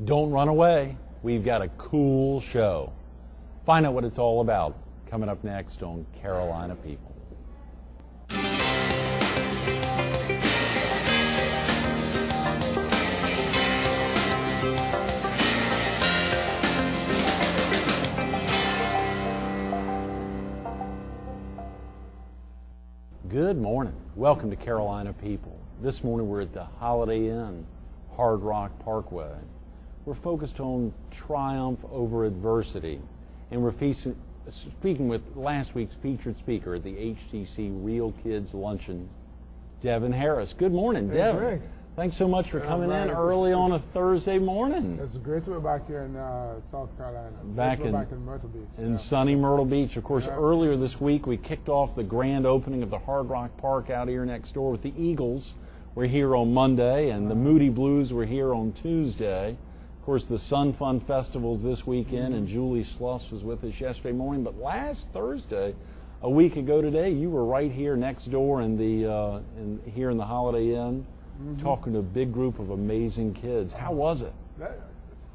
Don't run away. We've got a cool show. Find out what it's all about coming up next on Carolina People. Good morning. Welcome to Carolina People. This morning we're at the Holiday Inn, Hard Rock Parkway. We're focused on triumph over adversity, and we're speaking with last week's featured speaker at the HTC Real Kids Luncheon, Devon Harris. Good morning, Devon. Greg. Thanks so much for coming in early on a Thursday morning. It's great to be back here in South Carolina. Back in Myrtle Beach. In sunny Myrtle Beach. Of course, earlier this week we kicked off the grand opening of the Hard Rock Park out here next door with the Eagles. We're here on Monday, and the Moody Blues were here on Tuesday. Of course, the Sun Fun Festival's this weekend, and Julie Sluss was with us yesterday morning. But last Thursday, a week ago today, you were right here next door in the here in the Holiday Inn, talking to a big group of amazing kids. How was it? That's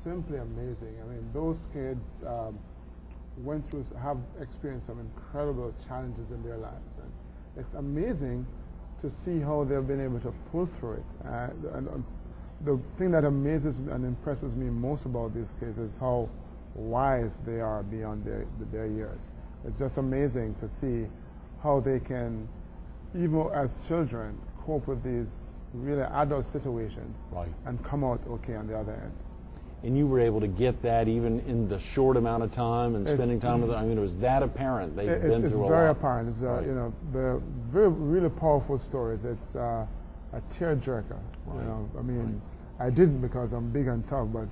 simply amazing. I mean, those kids have experienced some incredible challenges in their lives. And it's amazing to see how they've been able to pull through it. And the thing that amazes and impresses me most about these kids is how wise they are beyond their years. It's just amazing to see how they can, even as children, cope with these really adult situations and come out okay on the other end. And you were able to get that even in the short amount of time and spending time with them. I mean, it was that apparent. They've been through a lot. It's very apparent. It's, you know, they're really powerful stories. It's a tearjerker. You know, I mean, I didn't because I'm big and tough, but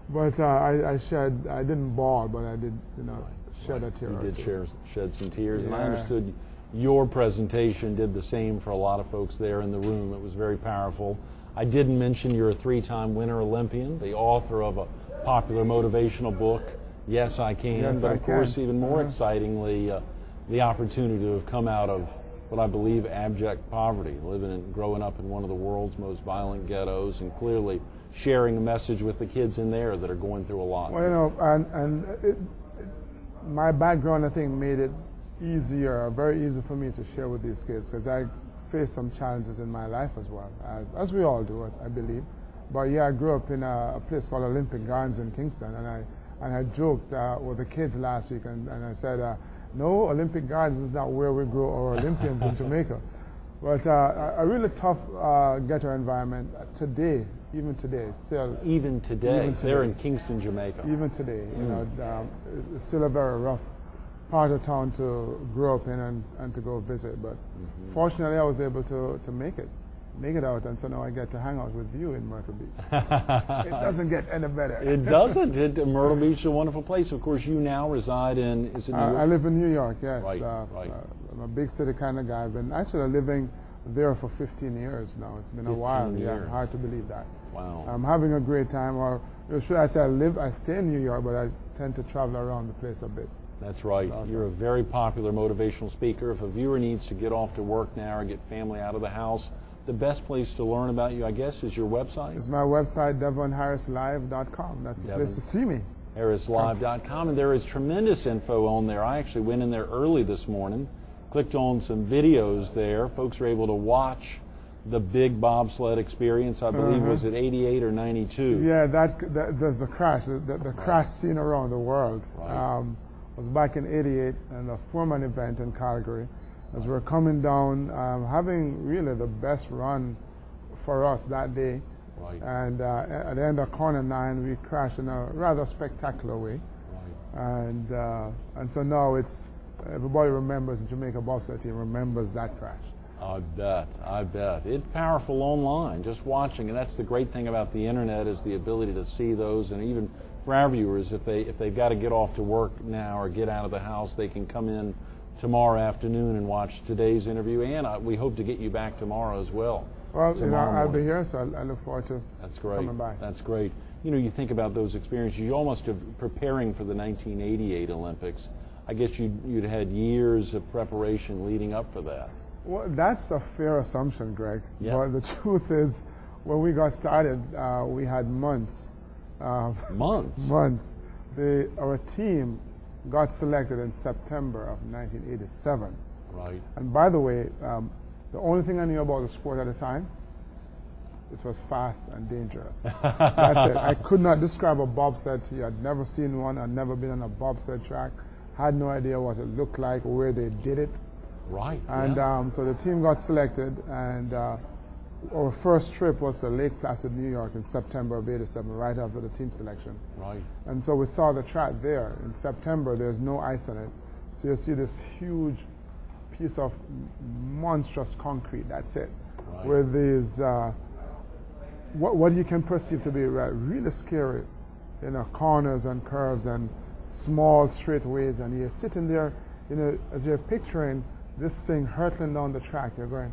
but I didn't bawl, but I did, you know, shed a tear. You did shed some tears, and I understood your presentation did the same for a lot of folks there in the room. It was very powerful. I didn't mention you're a three-time Winter Olympian, the author of a popular motivational book, Yes, I Can. Yes, but I of course, can. even more excitingly, the opportunity to have come out of what I believe abject poverty, living and growing up in one of the world's most violent ghettos, and clearly sharing a message with the kids in there that are going through a lot. Well, you know, my background, I think, made it very easy for me to share with these kids, because I faced some challenges in my life as well, as we all do, I believe. But yeah, I grew up in a place called Olympic Gardens in Kingston, and I joked with the kids last week, and I said, no, Olympic Gardens is not where we grow our Olympians in Jamaica. But a really tough ghetto environment today, even today, it's still. Even today, they're in Kingston, Jamaica. Even today, you know, it's still a very rough part of town to grow up in and to go visit. But fortunately, I was able to make it out, and so now I get to hang out with you in Myrtle Beach. It doesn't get any better. It doesn't. Myrtle Beach is a wonderful place. Of course, you now reside in, is it New York? I live in New York, yes. Right. I'm a big city kind of guy. I've been actually living there for 15 years now. It's been a while. Years. Yeah, hard to believe that. Wow. I'm having a great time. Or should I say I stay in New York, but I tend to travel around the place a bit. That's right. Awesome. You're a very popular motivational speaker. If a viewer needs to get off to work now or get family out of the house, the best place to learn about you, I guess, is your website? It's my website, devonharrislive.com. That's the place to see me. harrislive.com, and there is tremendous info on there. I actually went in there early this morning, clicked on some videos there. Folks are able to watch the big bobsled experience. I believe was it 88 or 92? Yeah, there's a crash. The crash seen around the world. Was back in 88 and a four-man event in Calgary. As we're coming down, having really the best run for us that day. And at the end of corner 9, we crashed in a rather spectacular way. And so now everybody remembers, the Jamaica bobsled team remembers that crash. I bet. It's powerful online, just watching, and that's the great thing about the internet, is the ability to see those. And even for our viewers, if they've got to get off to work now or get out of the house, they can come in tomorrow afternoon and watch today's interview, and we hope to get you back tomorrow as well. Well, you know, I'll be here, so I look forward to coming by. That's great. You know, you think about those experiences. You almost have preparing for the 1988 Olympics. I guess you'd had years of preparation leading up for that. Well, that's a fair assumption, Greg. Yeah. But the truth is, when we got started, we had months. Months? Months. Our team got selected in September of 1987. Right. And by the way, the only thing I knew about the sport at the time, it was fast and dangerous. That's it. I could not describe a bobsled to you. I'd never seen one. I'd never been on a bobsled track. Had no idea what it looked like, where they did it. Right. And yeah. So the team got selected, and our first trip was to Lake Placid, New York in September of '87, right after the team selection. Right. And so we saw the track there. In September, there's no ice on it. So you see this huge piece of monstrous concrete, that's it. Right. With these, what you can perceive to be really scary, corners and curves and small straightaways, and you're sitting there, as you're picturing this thing hurtling down the track, you're going,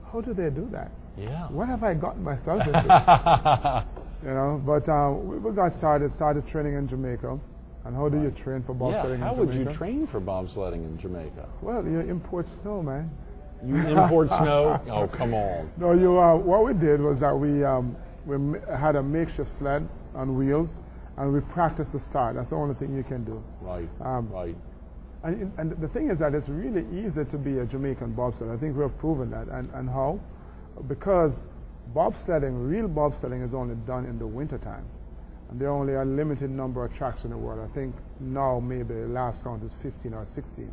how do they do that? Yeah. What have I gotten myself into? But we got started training in Jamaica. And how do you train for bobsledding in Jamaica? How would you train for bobsledding in Jamaica? Well, you import snow, man. You import snow? Oh, come on. No, what we did was that we had a makeshift sled on wheels, and we practiced the start. That's the only thing you can do. Right, right. And the thing is that it's really easy to be a Jamaican bobsled. I think we have proven that. And how? Because real bobsledding is only done in the wintertime. And there are only a limited number of tracks in the world. I think now maybe the last count is 15 or 16.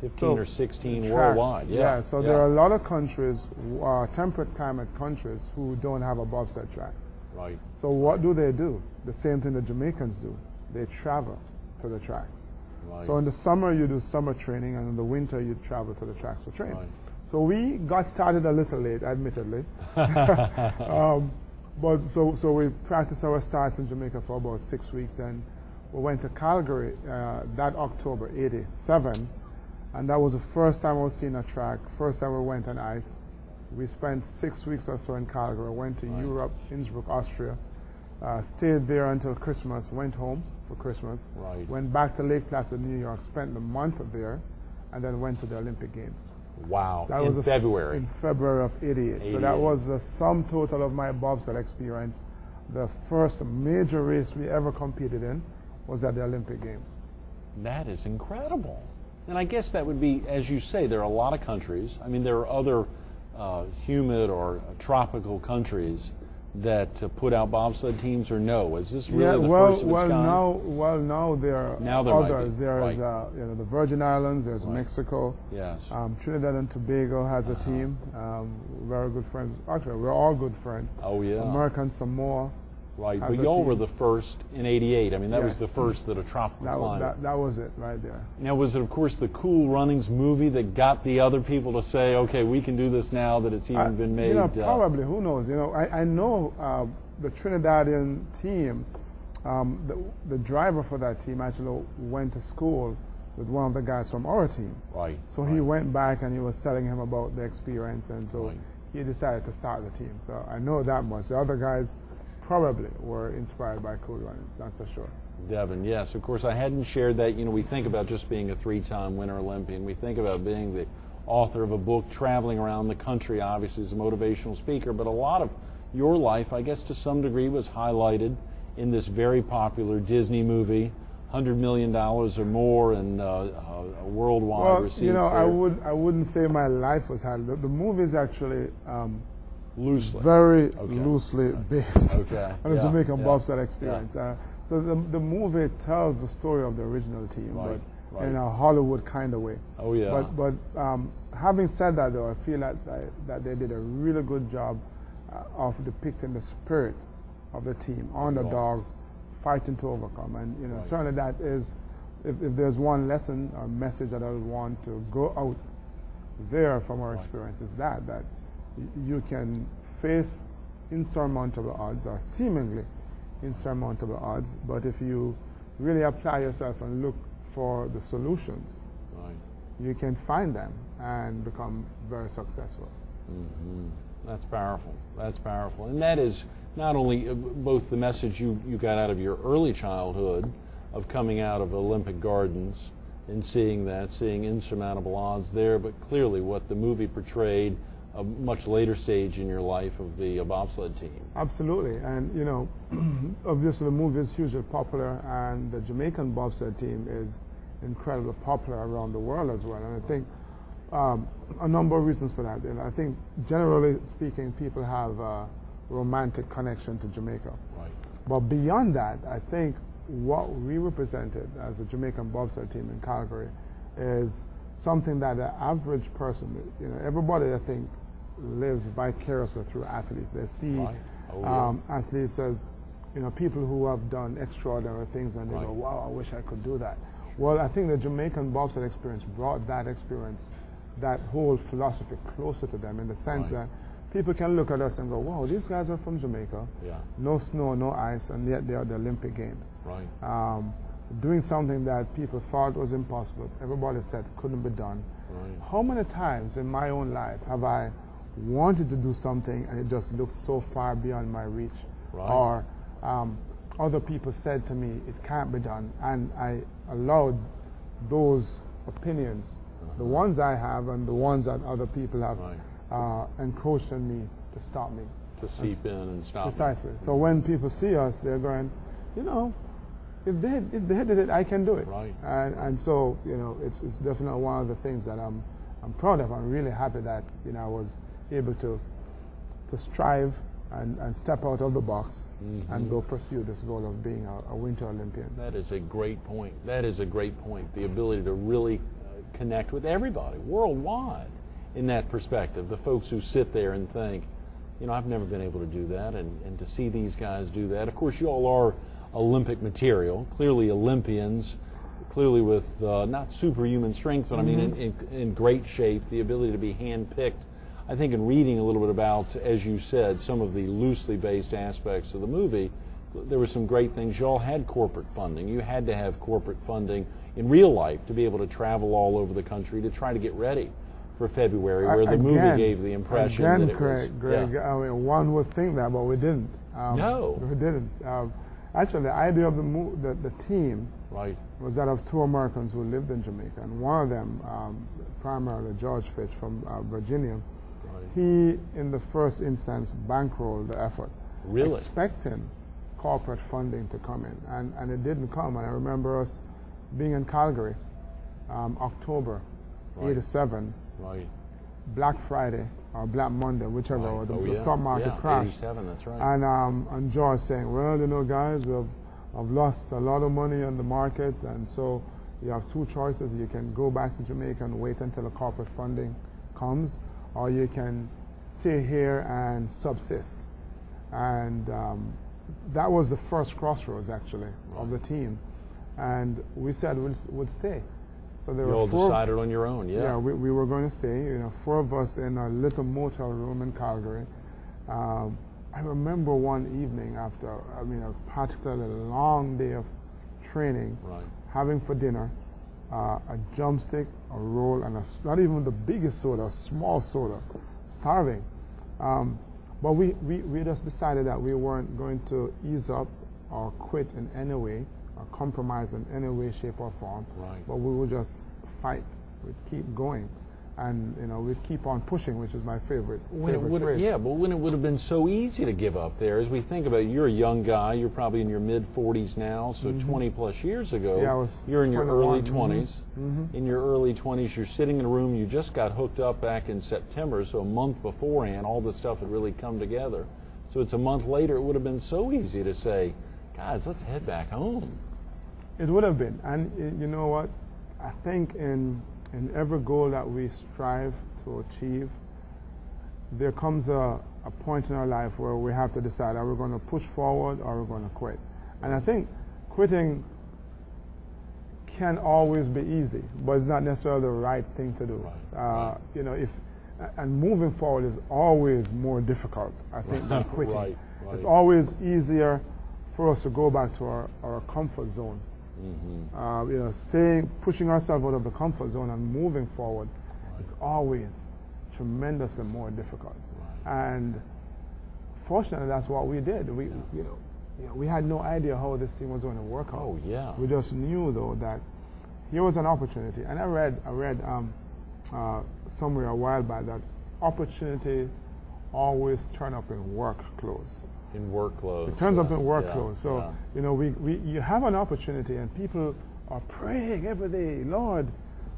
15 or 16 worldwide, yeah. So there are a lot of countries, temperate climate countries, who don't have a bobsled track. Right. So what do? The same thing the Jamaicans do. They travel to the tracks. Right. So in the summer you do summer training, and in the winter you travel to the tracks to train. Right. So we got started a little late, admittedly. But so we practiced our starts in Jamaica for about 6 weeks, and we went to Calgary that October '87, and that was the first time I was seeing a track, first time we went on ice. We spent 6 weeks or so in Calgary, went to Europe, Innsbruck, Austria, stayed there until Christmas, went home for Christmas, went back to Lake Placid, New York, spent the month there, and then went to the Olympic Games. Wow, that in was February. In February of '88. So that was the sum total of my bobsled experience. The first major race we ever competed in was at the Olympic Games. That is incredible. And I guess that would be, as you say, there are a lot of countries. I mean, there are other humid or tropical countries that put out bobsled teams, or no? Is this really the first of its kind? Now there are others. There's the Virgin Islands, there's Mexico. Yes. Trinidad and Tobago has a team. Very good friends. Actually, we're all good friends. Oh, yeah. American Samoa. Right, but y'all were the first in '88. I mean, that was the first that a tropical climate. That was it right there. Now, was it, of course, the Cool Runnings movie that got the other people to say, okay, we can do this now that it's even been made? Probably. Who knows? I know the Trinidadian team, the driver for that team actually went to school with one of the guys from our team. Right. So he went back and he was telling him about the experience, and so he decided to start the team. So I know that much. The other guys probably were inspired by Cool Runnings, that's for sure. Devon, yes. Of course, I hadn't shared that. We think about just being a 3-time Winter Olympian. We think about being the author of a book, traveling around the country, obviously, as a motivational speaker. But a lot of your life, I guess, to some degree, was highlighted in this very popular Disney movie, $100 million or more, and worldwide receipts. I wouldn't say my life was highlighted. The movie is actually loosely, very loosely based on the Jamaican bobsled experience. So the movie tells the story of the original team, but in a Hollywood kind of way. Oh yeah. But having said that, though, I feel that they did a really good job of depicting the spirit of the team, underdogs, fighting to overcome, and certainly that is, if there's one lesson or message that I would want to go out there from our experience, is that you can face insurmountable odds, or seemingly insurmountable odds, but if you really apply yourself and look for the solutions, you can find them and become very successful. Mm-hmm. That's powerful. That's powerful. And that is not only both the message you got out of your early childhood of coming out of Olympic Gardens and seeing insurmountable odds there, but clearly what the movie portrayed a much later stage in your life of the bobsled team. Absolutely, and you know, obviously the movie is hugely popular, and the Jamaican bobsled team is incredibly popular around the world as well. And I think a number of reasons for that. And I think generally speaking, people have a romantic connection to Jamaica. Right. But beyond that, I think what we represented as a Jamaican bobsled team in Calgary is something that the average person, you know, everybody I think lives vicariously through athletes. They see athletes as, you know, people who have done extraordinary things, and they go, wow, I wish I could do that. Well, I think the Jamaican bobsled experience brought that experience, that whole philosophy closer to them, in the sense that people can look at us and go, wow, these guys are from Jamaica. Yeah. No snow, no ice, and yet they are the Olympic Games. Right. Doing something that people thought was impossible. Everybody said couldn't be done. Right. How many times in my own life have I wanted to do something and it just looked so far beyond my reach? Right. Or other people said to me, it can't be done, and I allowed those opinions, the ones I have and the ones that other people have, encroached on me to stop me. To seep in and stop. Precisely. So when people see us, they're going, you know, if they did it, I can do it. Right. And so, you know, it's definitely one of the things that I'm proud of. I'm really happy that, you know, I was able to strive and step out of the box and go pursue this goal of being a Winter Olympian. That is a great point. That is a great point. The ability to really connect with everybody worldwide in that perspective. The folks who sit there and think, you know, I've never been able to do that, and to see these guys do that. Of course, you all are Olympic material, clearly Olympians, clearly with not superhuman strength, but I mean in great shape, the ability to be handpicked. I think in reading a little bit about, as you said, some of the loosely based aspects of the movie, there were some great things. You all had corporate funding. You had to have corporate funding in real life to be able to travel all over the country to try to get ready for February, where the movie gave the impression that it was. Greg, I mean, one would think that, but we didn't. No. We didn't. Actually, the idea of the team was that of two Americans who lived in Jamaica, and one of them, primarily George Fitch from Virginia, he, in the first instance, bankrolled the effort, expecting corporate funding to come in, and it didn't come. And I remember us being in Calgary, October '87, Black Friday or Black Monday, whichever, the stock market crashed. '87, that's right. And George saying, well, you know, guys, I've lost a lot of money on the market, and so you have two choices. You can go back to Jamaica and wait until the corporate funding comes, or you can stay here and subsist. And that was the first crossroads, actually, of the team. And we said we'd stay. So there were all decided on your own, Yeah, we were going to stay. You know, four of us in a little motel room in Calgary. I remember one evening after, I mean, a particularly long day of training, having for dinner a drumstick, a roll, and not even the biggest soda, a small soda, starving. But we just decided that we weren't going to ease up or quit in any way, or compromise in any way, shape, or form. But we would just fight. We'd keep going. And, you know, we'd keep on pushing, which is my favorite phrase. Yeah, but when it would have been so easy to give up there, as we think about it, you're a young guy, you're probably in your mid-40s now, so 20-plus years ago, you're in your early 20s. In your early 20s, you're sitting in a room, you just got hooked up back in September, so a month beforehand, all this stuff had really come together. So it's a month later, it would have been so easy to say, guys, let's head back home. It would have been. And you know what? I think in every goal that we strive to achieve, there comes a point in our life where we have to decide, are we going to push forward or are we going to quit? And I think quitting can always be easy, but it's not necessarily the right thing to do. You know, and moving forward is always more difficult, I think, than quitting. It's always easier for us to go back to our comfort zone. You know, pushing ourselves out of the comfort zone and moving forward is always tremendously more difficult. And fortunately, that's what we did. We had no idea how this thing was going to work out. We just knew, though, that here was an opportunity. And I read somewhere a while back that opportunity always turn up in work clothes. In work clothes. It turns up yeah, in work yeah, clothes. So, yeah. you know, you have an opportunity and people are praying every day, Lord,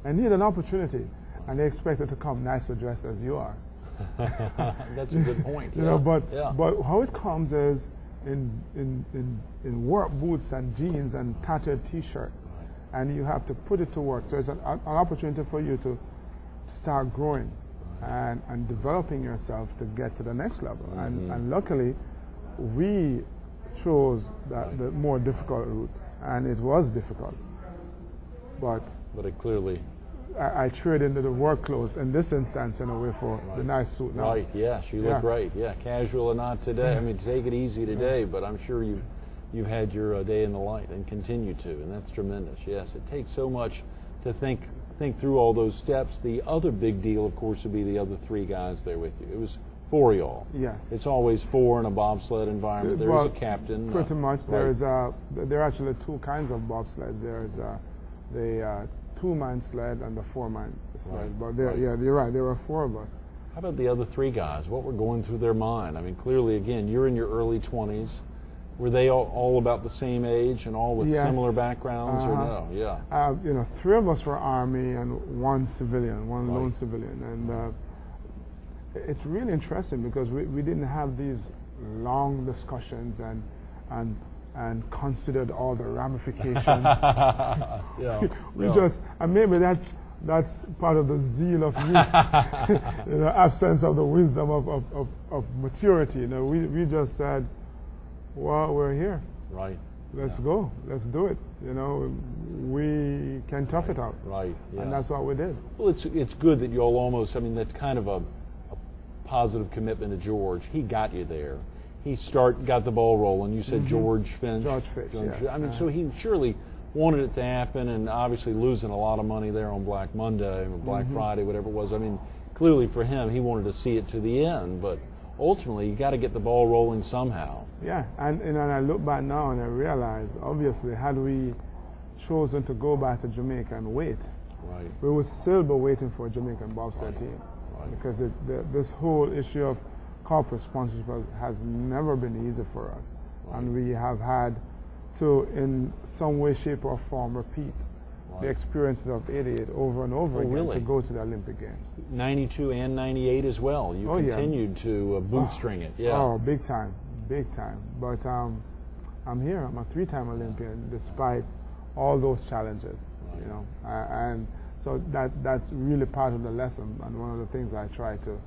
I need an opportunity. And they expect it to come nicer dressed as you are. That's a good point. You yeah. know, but yeah. but how it comes is in work boots and jeans and tattered T-shirt, Right. and you have to put it to work. So it's an opportunity for you to start growing and developing yourself to get to the next level. And luckily, we chose the more difficult route, and it was difficult. But it clearly. I traded into the work clothes in this instance in a way for the nice suit now. Right, yes, you look great. Yeah, casual or not today. I mean, take it easy today, but I'm sure you've had your day in the light and continue to, and that's tremendous. Yes, it takes so much to think through all those steps. The other big deal, of course, would be the other three guys there with you. It was 4 of y'all. Yes. It's always 4 in a bobsled environment. There's a captain. Pretty much. Right. There are actually 2 kinds of bobsleds. There's the 2-man sled and the 4-man sled. Right. But yeah, you're right. There were 4 of us. How about the other 3 guys? What were going through their mind? I mean, clearly, again, you're in your early 20s. Were they all about the same age and all with similar backgrounds, or no? Yeah. You know, 3 of us were Army and 1 civilian, one lone civilian, and it's really interesting because we didn't have these long discussions and considered all the ramifications. We just, and maybe that's part of the zeal of youth, you know, absence of the wisdom of maturity. You know, we just said, well, we're here. Right. Let's go. Let's do it. You know, we can tough it out. Right. Yeah. And that's what we did. Well, it's good that you all almost. I mean, that's kind of a positive commitment to George. He got you there. He got the ball rolling. You said George Finch. George Finch. Yeah. I mean, so he surely wanted it to happen, and obviously losing a lot of money there on Black Monday or Black Friday, whatever it was. I mean, clearly for him, he wanted to see it to the end, but ultimately, you got to get the ball rolling somehow. Yeah, and I look back now and I realize, obviously, had we chosen to go back to Jamaica and wait, we would still be waiting for a Jamaican bobsled team. Because this whole issue of corporate sponsorship has never been easy for us. And we have had to, in some way, shape, or form, repeat the experiences of '88 over and over again to go to the Olympic Games. 92 and 98 as well. You continued to bootstring it. Yeah. Oh, big time. But I'm here. I'm a 3-time Olympian, despite all those challenges. You know, and so that's really part of the lesson, and one of the things I try to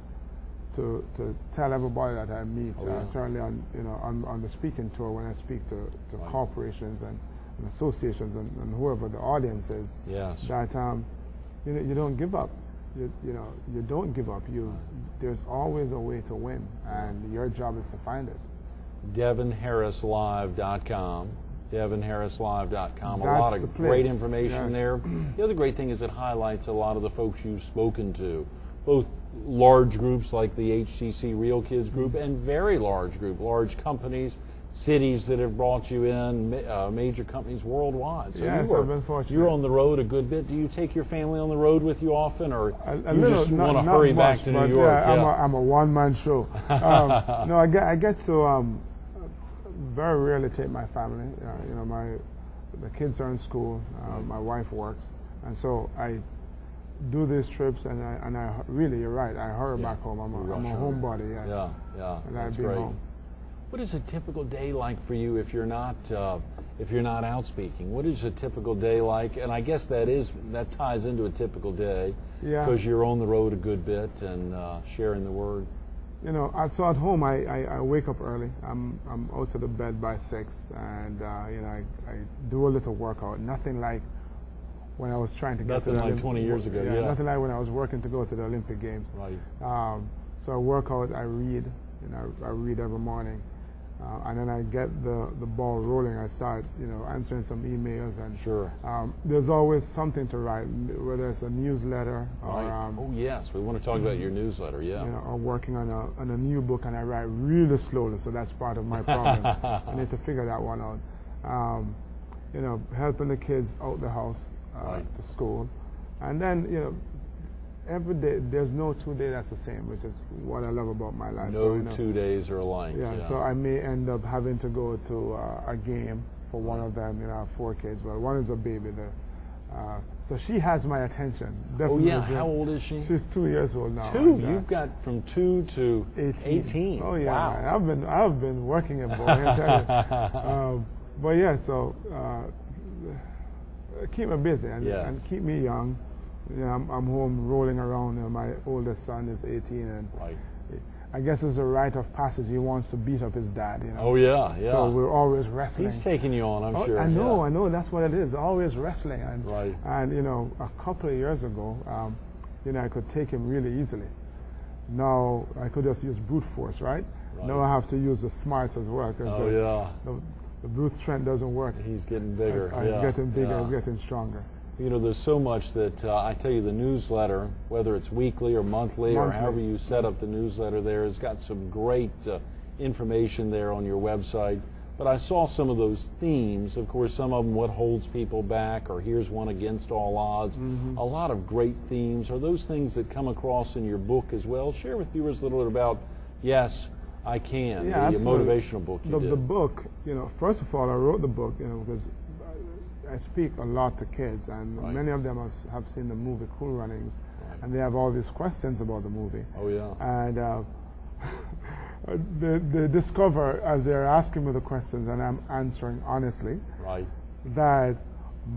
tell everybody that I meet. Certainly on the speaking tour, when I speak to corporations and associations and whoever the audience is, that you don't give up. You don't give up. There's always a way to win, and your job is to find it. DevonHarrisLive.com. DevonHarrisLive.com. A That's lot of great information there. The other great thing is it highlights a lot of the folks you've spoken to, both large groups like the HTC Real Kids group and very large companies, cities that have brought you in, major companies worldwide. So I've been fortunate. You're on the road a good bit. Do you take your family on the road with you often, or you just want to not hurry much, back to New York? I'm a one-man show. No, I get to very rarely take my family. The kids are in school. My wife works, and so I do these trips, and I really, you're right. I hurry back home. I'm a homebody. And That's I be great. home. What is a typical day like for you if you're not out speaking? What is a typical day like? And I guess that ties into a typical day because you're on the road a good bit and sharing the word. So at home I wake up early. I'm out of the bed by 6, and I do a little workout. Nothing like when I was trying to get to the Nothing like 20 years ago. Yeah. Nothing like when I was working to go to the Olympic Games. Right. So I work out. I read. I read every morning. And then I get the ball rolling. I start, answering some emails, and there's always something to write, whether it's a newsletter or oh yes, we want to talk about your newsletter, or working on a new book, and I write really slowly, so that's part of my problem. I need to figure that one out. Helping the kids out the house to school, and then every day, there's no 2 day that's the same, which is what I love about my life. No so, you know, 2 days are alike. yeah, so I may end up having to go to a game for one of them. You know, I have 4 kids, but one is a baby. So she has my attention. Definitely. Oh yeah, how old is she? She's 2 years old now. 2? You've got from 2 to 18. Oh yeah, wow. man. I've been working it, boy. I tell you. But yeah, so keep me busy and keep me young. You know, I'm home rolling around. You know, my oldest son is 18, and I guess it's a rite of passage. He wants to beat up his dad. You know. Oh yeah, yeah. So we're always wrestling. He's taking you on, I'm sure. I know. That's what it is. Always wrestling. And, right. And you know, a couple of years ago, you know, I could take him really easily. Now I could just use brute force, right? Now I have to use the smarts as well. The brute strength doesn't work. He's getting bigger. He's getting bigger. He's getting stronger. You know, there's so much that I tell you, the newsletter, whether it's weekly or monthly or however you set up the newsletter there, has got some great information there on your website. But I saw some of those themes. Of course, some of them, what holds people back, or here's one against all odds. A lot of great themes. Are those things that come across in your book as well? Share with viewers a little bit about, Yes, I Can, the motivational book you did. The book, you know, first of all, I wrote the book, you know, because I speak a lot to kids, and many of them have seen the movie Cool Runnings, and they have all these questions about the movie. Oh yeah. And they discover, as they're asking me the questions and I'm answering honestly, that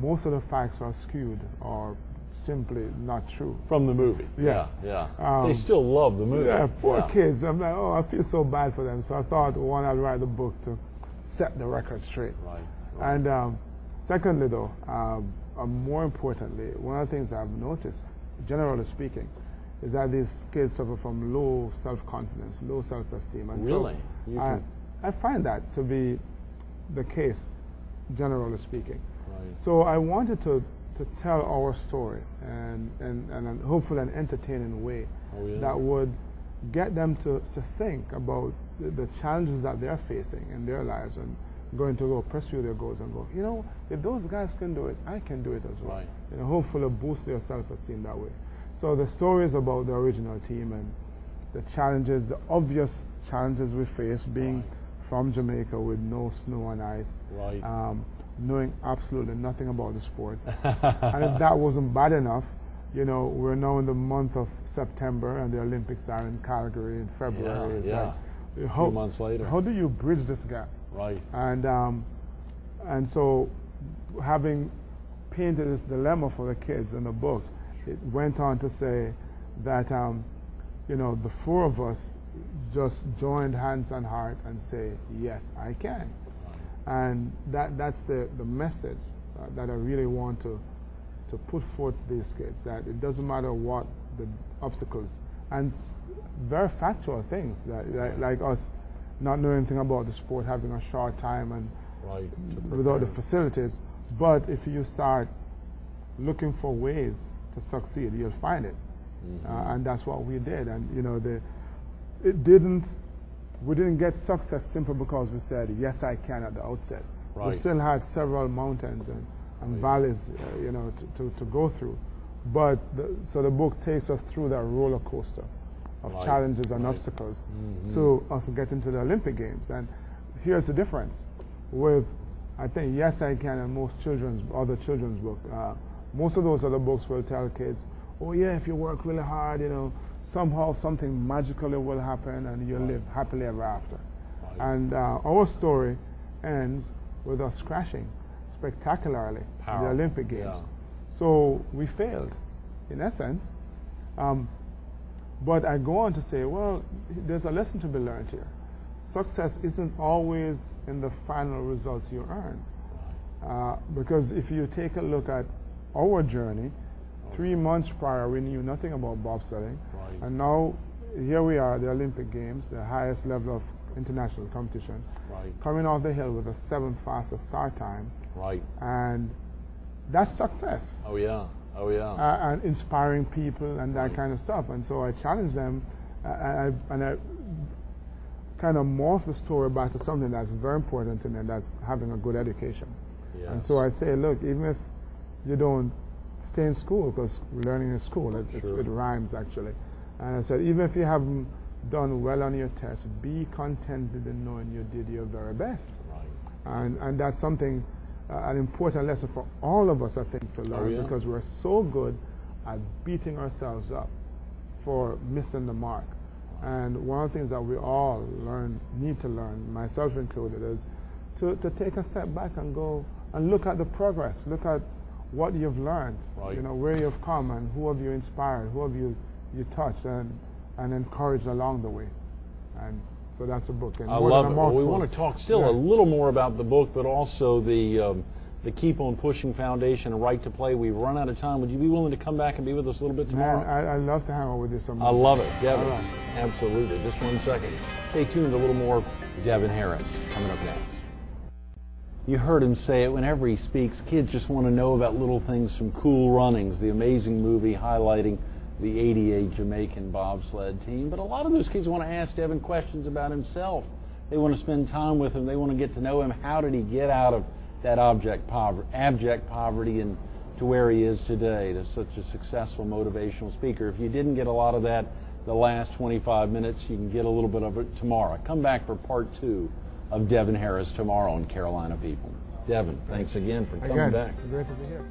most of the facts are skewed or simply not true. From the movie. Yes. Yeah. They still love the movie. Yeah, poor kids. I'm like, oh, I feel so bad for them. So I thought, one, I'd write the book to set the record straight. And secondly, though, more importantly, one of the things I've noticed, generally speaking, is that these kids suffer from low self-confidence, low self-esteem. And really? So I find that to be the case, generally speaking. So I wanted to tell our story and hopefully an entertaining way that would get them to think about the challenges that they're facing in their lives and going to go pursue their goals and go, you know, if those guys can do it, I can do it as well. You know, hopefully boost their self-esteem that way. So the story is about the original team and the challenges, the obvious challenges we face being from Jamaica with no snow and ice, knowing absolutely nothing about the sport. And if that wasn't bad enough, you know, we're now in the month of September and the Olympics are in Calgary in February. It's like, a few months later. How do you bridge this gap? And so having painted this dilemma for the kids in the book, it went on to say that, you know, the 4 of us just joined hands and heart and say, yes, I can. And that's the message that I really want to put forth to these kids, that it doesn't matter what the obstacles, and very factual things, that, like us not knowing anything about the sport, having a short time and without the facilities, but if you start looking for ways to succeed, you'll find it. And that's what we did. And you know, we didn't get success simply because we said, yes, I can at the outset. We still had several mountains and valleys, you know, to go through. But so the book takes us through that roller coaster of challenges and obstacles to us get into the Olympic Games. And here's the difference with, I think, Yes, I Can and most other children's books. Most of those other books will tell kids, oh yeah, if you work really hard, you know, somehow something magically will happen and you'll live happily ever after. And our story ends with us crashing spectacularly in the Olympic Games. So we failed, in essence. But I go on to say, well, there's a lesson to be learned here. Success isn't always in the final results you earn. Because if you take a look at our journey, 3 months prior, we knew nothing about bobsledding. And now, here we are, the Olympic Games, the highest level of international competition, coming off the hill with the 7th fastest start time. And that's success. And inspiring people and that kind of stuff. And so I challenge them, and I kind of morph the story back to something that's very important to me, and that's having a good education. And so I say, look, even if you don't stay in school, because learning in school, Sure. it rhymes actually. And I said, even if you haven't done well on your test, be contented in knowing you did your very best. Right. And that's something, an important lesson for all of us, I think, to learn, yeah. because we're so good at beating ourselves up for missing the mark. And one of the things that we all need to learn, myself included, is to take a step back and go and look at the progress, look at what you've learned, Right. you know, where you've come and who have you inspired, who have you touched and encouraged along the way. And so that's a book. And I more love than it. a Well, we mouthful. want to talk still Yeah. a little more about the book, but also the Keep on Pushing Foundation and Right to Play. We've run out of time. Would you be willing to come back and be with us a little bit tomorrow? Man, I'd love to hang out with you sometime. I love it. Devon. All right. Absolutely. Just 1 second. Stay tuned. A little more Devon Harris coming up next. You heard him say it whenever he speaks. Kids just want to know about little things from Cool Runnings, the amazing movie highlighting the 88 Jamaican bobsled team. But a lot of those kids want to ask Devon questions about himself. They want to spend time with him. They want to get to know him. How did he get out of that abject poverty and to where he is today, to such a successful motivational speaker? If you didn't get a lot of that the last 25 minutes, you can get a little bit of it tomorrow. Come back for part 2 of Devon Harris tomorrow on Carolina People. Devon, thanks again for coming back. Great to be here.